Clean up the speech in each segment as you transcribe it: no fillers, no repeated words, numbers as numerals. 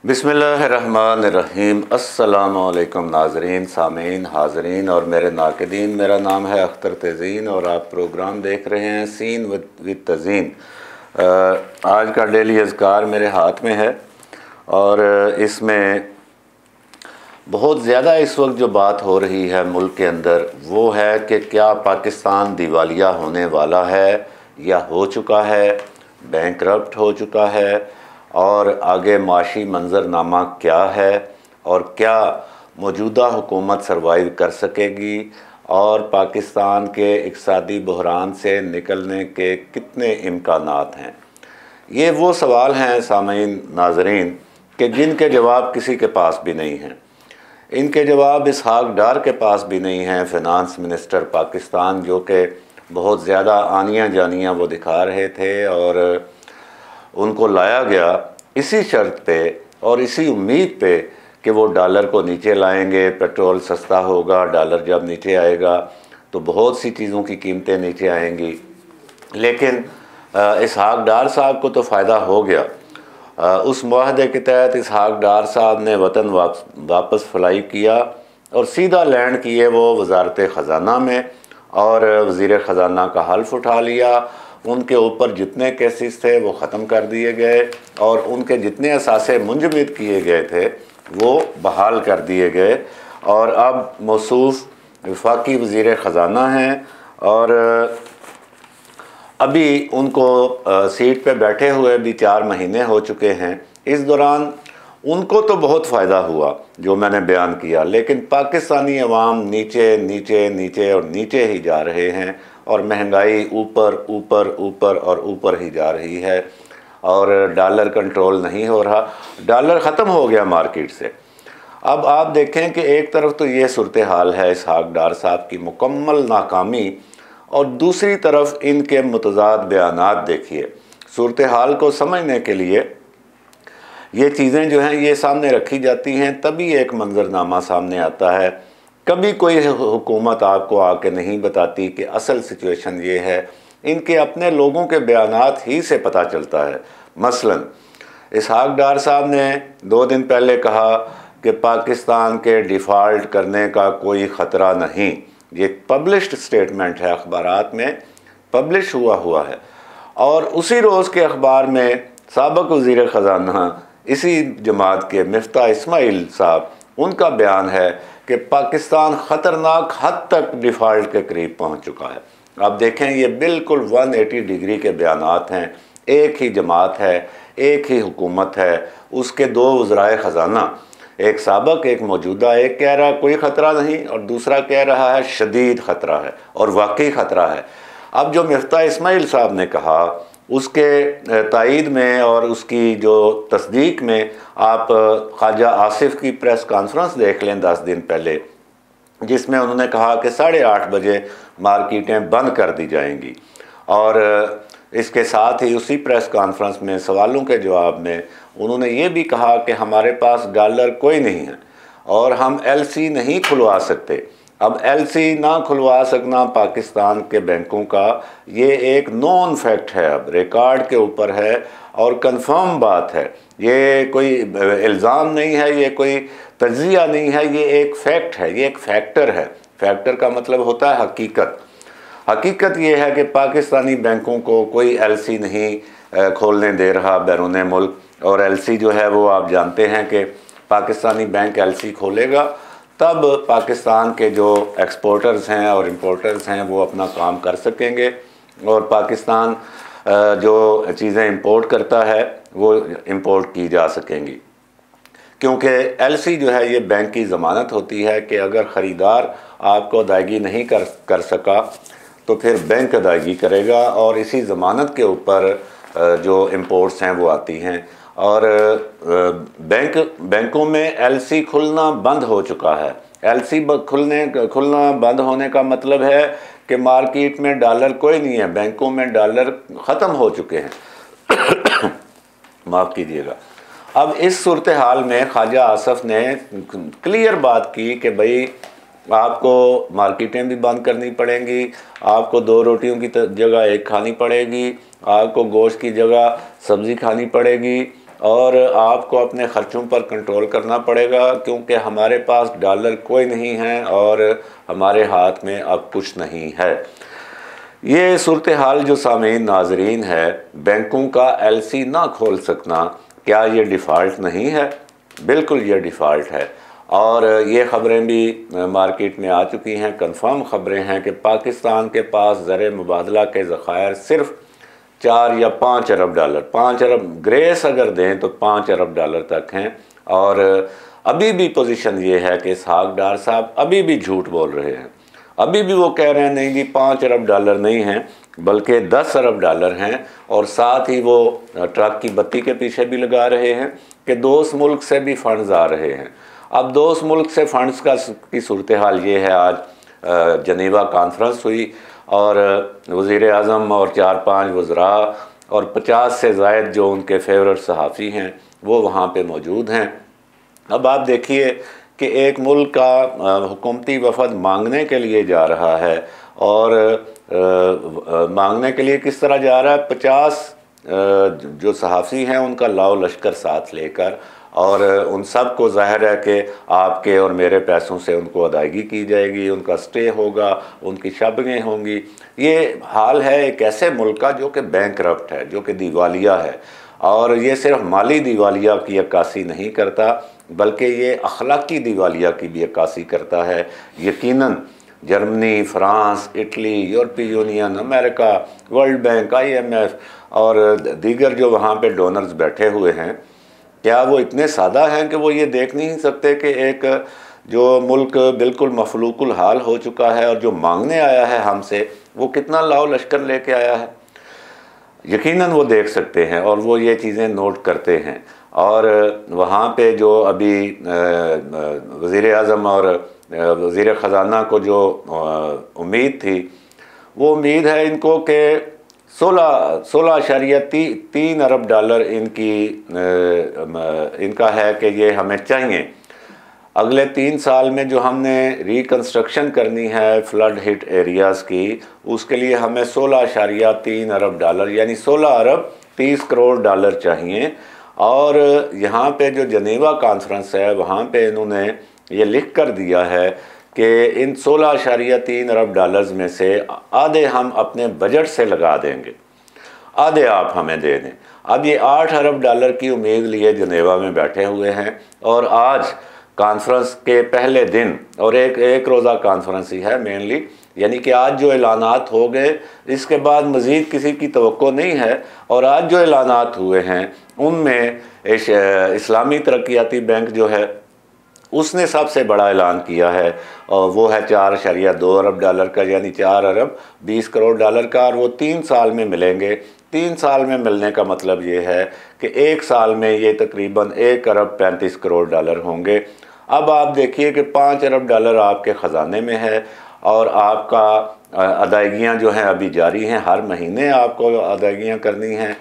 बिस्मिल्लाहिर्रहमानिर्रहीम। अस्सलामुअलैकुम नाज़रीन, सामीन, हाज़रीन और मेरे नाक़िदीन। मेरा नाम है अख्तर तज़ीन और आप प्रोग्राम देख रहे हैं सीन विद तज़ीन। आज का डेली अज़कार मेरे हाथ में है और इसमें बहुत ज़्यादा इस वक्त जो बात हो रही है मुल्क के अंदर वो है कि क्या पाकिस्तान दिवालिया होने वाला है या हो चुका है, बैंकरप्ट हो चुका है, और आगे माशी मंजरनामा क्या है और क्या मौजूदा हुकूमत सर्वाइव कर सकेगी और पाकिस्तान के इक़्तिसादी बहरान से निकलने के कितने इम्कानात हैं। ये वो सवाल हैं सामीन, नाज़रीन, कि जिनके जवाब किसी के पास भी नहीं हैं। इनके जवाब इसहाक डार के पास भी नहीं हैं, फ़िनांस मिनिस्टर पाकिस्तान, जो कि बहुत ज़्यादा आनियाँ जानियाँ वो दिखा रहे थे और उनको लाया गया इसी शर्त पे और इसी उम्मीद पे कि वो डॉलर को नीचे लाएंगे, पेट्रोल सस्ता होगा, डॉलर जब नीचे आएगा तो बहुत सी चीज़ों की कीमतें नीचे आएंगी। लेकिन इसहाक डार साहब को तो फ़ायदा हो गया। उस मुआहदे के तहत इसहाक डार साहब ने वतन वापस फ्लाई किया और सीधा लैंड किए वो वजारत ख़जाना में और वज़ीर ख़जाना का हल्फ उठा लिया। उनके ऊपर जितने केसेस थे वो ख़त्म कर दिए गए और उनके जितने असासे मुंजमद किए गए थे वो बहाल कर दिए गए और अब मौसूफ़ वफाकी वज़ीर ख़जाना हैं और अभी उनको सीट पे बैठे हुए भी 4 महीने हो चुके हैं। इस दौरान उनको तो बहुत फ़ायदा हुआ जो मैंने बयान किया, लेकिन पाकिस्तानी अवाम नीचे नीचे नीचे और नीचे ही जा रहे हैं और महंगाई ऊपर ऊपर ऊपर और ऊपर ही जा रही है और डॉलर कंट्रोल नहीं हो रहा। डॉलर ख़त्म हो गया मार्केट से। अब आप देखें कि एक तरफ तो ये सूरत हाल है इसहाक डार साहब की मुकम्मल नाकामी और दूसरी तरफ इनके मुतज़ाद बयानात देखिए। सूरत हाल को समझने के लिए ये चीज़ें जो हैं ये सामने रखी जाती हैं, तभी एक मंजरनामा सामने आता है। कभी कोई हुकूमत आपको आके नहीं बताती कि असल सिचुएशन ये है। इनके अपने लोगों के बयानात ही से पता चलता है। मसलन इसहाक डार साहब ने 2 दिन पहले कहा कि पाकिस्तान के डिफ़ॉल्ट करने का कोई ख़तरा नहीं। ये पब्लिश्ड स्टेटमेंट है, अखबारात में पब्लिश हुआ है। और उसी रोज़ के अखबार में साबिक़ वज़ीर ख़जाना इसी जमात के मिफ्ता इस्माइल साहब, उनका बयान है कि पाकिस्तान ख़तरनाक हद तक डिफ़ॉल्ट के करीब पहुंच चुका है। आप देखें ये बिल्कुल 180 डिग्री के बयानात हैं। एक ही जमात है, एक ही हुकूमत है, उसके 2 वज़राए ख़जाना, एक साबिक़ एक मौजूदा, एक कह रहा है कोई ख़तरा नहीं और दूसरा कह रहा है शदीद ख़तरा है और वाकई ख़तरा है। अब जो मिफ्ता इस्माइल साहब ने कहा उसके तायीद में और उसकी जो तस्दीक में आप ख्वाजा आसिफ की प्रेस कॉन्फ्रेंस देख लें 10 दिन पहले, जिसमें उन्होंने कहा कि 8:30 बजे मार्केटें बंद कर दी जाएंगी। और इसके साथ ही उसी प्रेस कॉन्फ्रेंस में सवालों के जवाब में उन्होंने ये भी कहा कि हमारे पास डॉलर कोई नहीं है और हम LC नहीं खुलवा सकते। अब LC ना खुलवा सकना पाकिस्तान के बैंकों का ये एक नॉन फैक्ट है, अब रिकॉर्ड के ऊपर है और कंफर्म बात है। ये कोई इल्ज़ाम नहीं है, ये कोई तज्ज़िया नहीं है, ये एक फैक्ट है, ये एक फैक्टर है। फैक्टर का मतलब होता है हकीकत। हकीकत ये है कि पाकिस्तानी बैंकों को कोई LC नहीं खोलने दे रहा बैरून मुल्क। और LC जो है वो आप जानते हैं कि पाकिस्तानी बैंक LC खोलेगा तब पाकिस्तान के जो एक्सपोर्टर्स हैं और इंपोर्टर्स हैं वो अपना काम कर सकेंगे और पाकिस्तान जो चीज़ें इंपोर्ट करता है वो इंपोर्ट की जा सकेंगी। क्योंकि LC जो है ये बैंक की ज़मानत होती है कि अगर ख़रीदार आपको अदायगी नहीं कर सका तो फिर बैंक अदायगी करेगा और इसी ज़मानत के ऊपर जो इंपोर्ट्स हैं वो आती हैं। और बैंकों में LC खुलना बंद हो चुका है। LC खुलना बंद होने का मतलब है कि मार्केट में डॉलर कोई नहीं है, बैंकों में डॉलर ख़त्म हो चुके हैं। माफ़ कीजिएगा। अब इस सूरत हाल में ख्वाजा आसिफ ने क्लियर बात की कि भाई आपको मार्केटें भी बंद करनी पड़ेंगी, आपको 2 रोटियों की जगह 1 खानी पड़ेगी, आपको गोश्त की जगह सब्ज़ी खानी पड़ेगी और आपको अपने ख़र्चों पर कंट्रोल करना पड़ेगा, क्योंकि हमारे पास डॉलर कोई नहीं है और हमारे हाथ में अब कुछ नहीं है। ये सूरत हाल जो सामीन नाजरीन है, बैंकों का LC ना खोल सकना, क्या ये डिफ़ॉल्ट नहीं है? बिल्कुल ये डिफ़ॉल्ट है। और ये ख़बरें भी मार्केट में आ चुकी हैं, कंफर्म ख़बरें हैं कि पाकिस्तान के पास ज़र मुबादला के ज़ख़ायर सिर्फ़ 4 या 5 अरब डॉलर, 5 अरब ग्रेस अगर दें तो 5 अरब डॉलर तक हैं। और अभी भी पोजीशन ये है कि इसहाक डार साहब अभी भी झूठ बोल रहे हैं। अभी भी वो कह रहे हैं नहीं जी 5 अरब डॉलर नहीं हैं, बल्कि 10 अरब डॉलर हैं। और साथ ही वो ट्रक की बत्ती के पीछे भी लगा रहे हैं कि दोस्त मुल्क से भी फ़ंड्स आ रहे हैं। अब दोस्त मुल्क से फ़ंड्स की सूरत हाल ये है, आज जनीवा कॉन्फ्रेंस हुई और वज़ीर आज़म और 4-5 वज़रा और 50 से ज़ायद जो उनके फेवरेट सहाफ़ी हैं वो वहाँ पे मौजूद हैं। अब आप देखिए कि एक मुल्क का हुकूमती वफ़द मांगने के लिए जा रहा है, और मांगने के लिए किस तरह जा रहा है? 50 जो सहाफ़ी हैं उनका लाओ लश्कर साथ लेकर, और उन सब को ज़ाहिर है कि आपके और मेरे पैसों से उनको अदायगी की जाएगी, उनका स्टे होगा, उनकी शबें होंगी। ये हाल है एक ऐसे मुल्क का जो कि बैंकरप्ट है, जो कि दिवालिया है। और ये सिर्फ माली दिवालिया की अक्कासी नहीं करता, बल्कि ये अखलाकी दिवालिया की भी अक्कासी करता है। यकीनन जर्मनी, फ्रांस, इटली, यूरोपीय union, America, world bank, IMF और दीगर जो वहाँ पे डोनर्स बैठे हुए हैं, क्या वो इतने सादा हैं कि वो ये देख नहीं सकते कि एक जो मुल्क बिल्कुल मफलूकुल हाल हो चुका है और जो मांगने आया है हमसे, वो कितना लाओ लश्कर लेके आया है? यकीनन वो देख सकते हैं और वो ये चीज़ें नोट करते हैं। और वहाँ पे जो अभी वज़ीर आज़म और वज़ीर ख़ज़ाना को जो उम्मीद थी, वो उम्मीद है इनको कि 16.3 अरब डॉलर इनका है कि ये हमें चाहिए। अगले 3 साल में जो हमने रिकन्स्ट्रक्शन करनी है फ्लड हिट एरियाज़ की, उसके लिए हमें 16.3 अरब डॉलर यानी 16 अरब 30 करोड़ डॉलर चाहिए। और यहाँ पे जो जनेवा कॉन्फ्रेंस है, वहाँ पे इन्होंने ये लिख कर दिया है कि इन 16.3 अरब डॉलर्स में से आधे हम अपने बजट से लगा देंगे, आधे आप हमें दे दें। अब ये 8 अरब डॉलर की उम्मीद लिए जनेवा में बैठे हुए हैं। और आज कॉन्फ्रेंस के पहले दिन, और एक रोज़ा कॉन्फ्रेंस ही है मेनली, यानी कि आज जो ऐलानात हो गए, इसके बाद मज़ीद किसी की तवक्को नहीं है। और आज जो ऐलानात हुए हैं उनमें इस्लामी तरक्याती बैंक जो है उसने सबसे बड़ा ऐलान किया है, और वो है 4.2 अरब डॉलर का, यानी 4 अरब 20 करोड़ डॉलर का। और वो 3 साल में मिलेंगे। 3 साल में मिलने का मतलब ये है कि 1 साल में ये तकरीबन 1 अरब 35 करोड़ डॉलर होंगे। अब आप देखिए कि 5 अरब डॉलर आपके ख़जाने में है, और आपका अदायगियाँ जो हैं अभी जारी हैं, हर महीने आपको अदायगियाँ करनी हैं।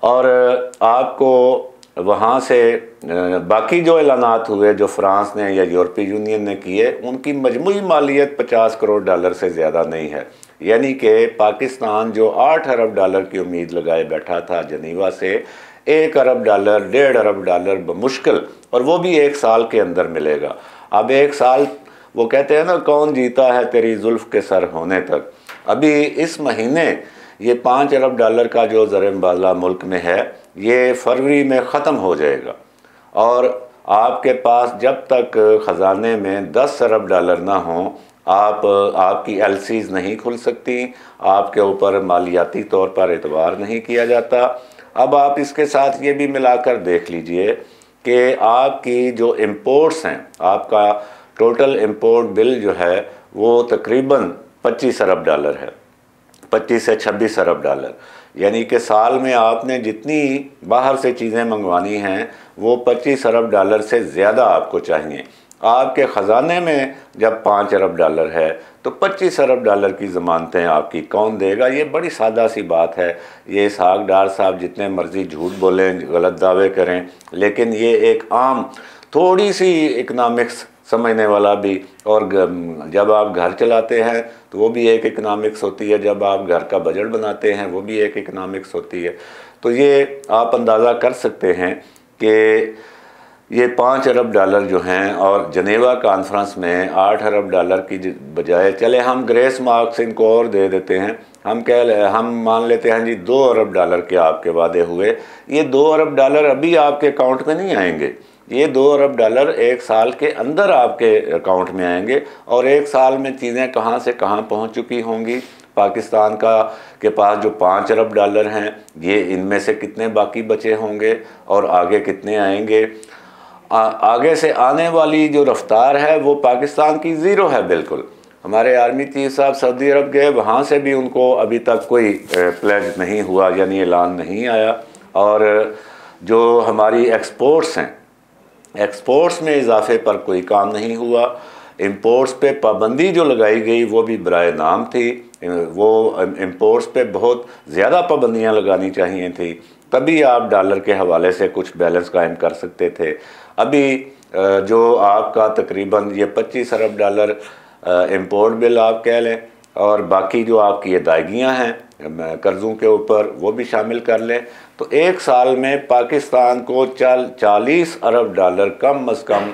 और आपको वहाँ से बाकी जो ऐलानात हुए जो फ्रांस ने या यूरोपीय यूनियन ने किए, उनकी मजमूई मालियत 50 करोड़ डॉलर से ज़्यादा नहीं है। यानी कि पाकिस्तान जो 8 अरब डॉलर की उम्मीद लगाए बैठा था जनीवा से, 1 अरब डॉलर 1.5 अरब डॉलर बमुश्किल, और वो भी 1 साल के अंदर मिलेगा। अब 1 साल, वो कहते हैं ना, कौन जीता है तेरी जुल्फ़ के सर होने तक। अभी इस महीने ये 5 अरब डॉलर का जो ज़र मुबादला मुल्क में है, ये फरवरी में ख़त्म हो जाएगा। और आपके पास जब तक ख़जाने में 10 अरब डॉलर ना हों, आपकी LCs नहीं खुल सकती, आपके ऊपर मालियाती तौर पर एतबार नहीं किया जाता। अब आप इसके साथ ये भी मिलाकर देख लीजिए कि आपकी जो इम्पोर्ट्स हैं, आपका टोटल इम्पोर्ट बिल जो है वो तकरीबन 25 अरब डॉलर है, 25 से 26 अरब डॉलर। यानी कि साल में आपने जितनी बाहर से चीज़ें मंगवानी हैं वो 25 अरब डॉलर से ज़्यादा आपको चाहिए। आपके ख़जाने में जब 5 अरब डॉलर है तो 25 अरब डॉलर की ज़मानतें आपकी कौन देगा? ये बड़ी सादा सी बात है। ये इसहाक डार साहब जितने मर्ज़ी झूठ बोलें, गलत दावे करें, लेकिन ये एक आम थोड़ी सी इकनॉमिक्स समझने वाला भी। और जब आप घर चलाते हैं तो वो भी एक इकनॉमिक्स होती है, जब आप घर का बजट बनाते हैं वो भी एक इकनॉमिक्स होती है। तो ये आप अंदाज़ा कर सकते हैं कि ये 5 अरब डॉलर जो हैं, और जनेवा कॉन्फ्रेंस में 8 अरब डॉलर की बजाय, चले हम ग्रेस मार्क्स इनको और दे देते हैं, हम मान लेते हैं जी 2 अरब डॉलर के आपके वादे हुए। ये 2 अरब डॉलर अभी आपके अकाउंट में नहीं आएंगे, ये 2 अरब डॉलर 1 साल के अंदर आपके अकाउंट में आएंगे। और 1 साल में चीज़ें कहाँ से कहाँ पहुँच चुकी होंगी। पाकिस्तान के पास जो 5 अरब डॉलर हैं, ये इनमें से कितने बाकी बचे होंगे और आगे कितने आएंगे। आगे से आने वाली जो रफ्तार है वो पाकिस्तान की ज़ीरो है बिल्कुल। हमारे आर्मी चीफ साहब सऊदी अरब गए, वहाँ से भी उनको अभी तक कोई प्लेज नहीं हुआ, यानी ऐलान नहीं आया। और जो हमारी एक्सपोर्ट्स हैं, एक्सपोर्ट्स में इजाफे पर कोई काम नहीं हुआ। इंपोर्ट्स पे पाबंदी जो लगाई गई वो भी बराए नाम थी, वो इंपोर्ट्स पे बहुत ज़्यादा पाबंदियाँ लगानी चाहिए थी, तभी आप डॉलर के हवाले से कुछ बैलेंस कायम कर सकते थे। अभी जो आपका तकरीबन ये 25 अरब डॉलर इंपोर्ट बिल आप कह लें, और बाकी जो आपकी अदायगियाँ हैं कर्ज़ों के ऊपर वो भी शामिल कर लें, तो 1 साल में पाकिस्तान को 40 अरब डॉलर कम अज़ कम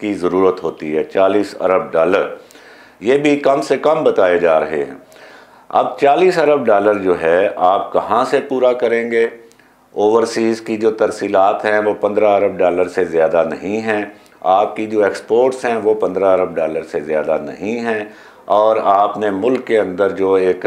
की ज़रूरत होती है। 40 अरब डॉलर ये भी कम से कम बताए जा रहे हैं। अब 40 अरब डॉलर जो है आप कहाँ से पूरा करेंगे। ओवरसीज़ की जो तरसीलात हैं वो 15 अरब डॉलर से ज़्यादा नहीं हैं, आपकी जो एक्सपोर्ट्स हैं वो 15 अरब डॉलर से ज़्यादा नहीं हैं, और आपने मुल्क के अंदर जो एक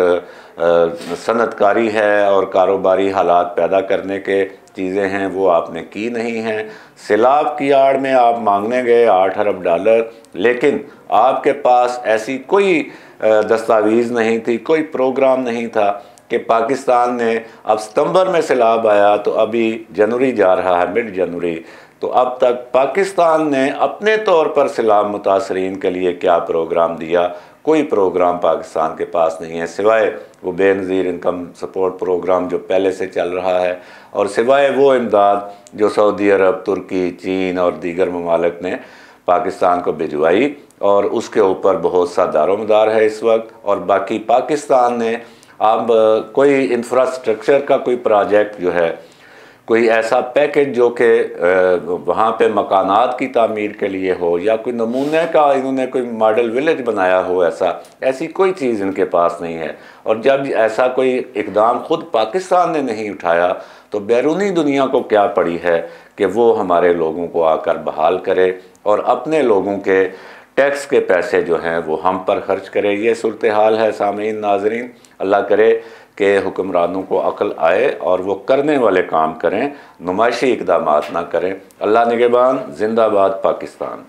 सनतकारी है और कारोबारी हालात पैदा करने के चीज़ें हैं वो आपने की नहीं हैं। सिलाब की आड़ में आप मांगने गए 8 अरब डॉलर, लेकिन आपके पास ऐसी कोई दस्तावेज़ नहीं थी, कोई प्रोग्राम नहीं था कि पाकिस्तान ने, अब सितंबर में सैलाब आया तो अभी जनवरी जा रहा है, मिड जनवरी, तो अब तक पाकिस्तान ने अपने तौर पर सैलाब मुतासरीन के लिए क्या प्रोग्राम दिया। कोई प्रोग्राम पाकिस्तान के पास नहीं है, सिवाय वो बेनज़ीर इनकम सपोर्ट प्रोग्राम जो पहले से चल रहा है, और सिवाय वो इमदाद जो सऊदी अरब, तुर्की, चीन और दीगर ममालिक ने पाकिस्तान को भिजवाई, और उसके ऊपर बहुत सा दारोमदार है इस वक्त। और बाकी पाकिस्तान ने अब कोई इंफ्रास्ट्रक्चर का कोई प्रोजेक्ट जो है, कोई ऐसा पैकेज जो कि वहाँ पे मकानात की तामीर के लिए हो, या कोई नमूने का इन्होंने कोई मॉडल विलेज बनाया हो, ऐसी कोई चीज़ इनके पास नहीं है। और जब ऐसा कोई इकदाम ख़ुद पाकिस्तान ने नहीं उठाया तो बैरूनी दुनिया को क्या पड़ी है कि वो हमारे लोगों को आकर बहाल करे और अपने लोगों के टैक्स के पैसे जो हैं वो हम पर खर्च करे। ये सूरत हाल है सामीन, नाजरीन। अल्लाह करे कि हुक्मरानों को अक्ल आए और वो करने वाले काम करें, नुमाइशी इक़दामात ना करें। अल्लाह निगहबान। जिंदाबाद पाकिस्तान।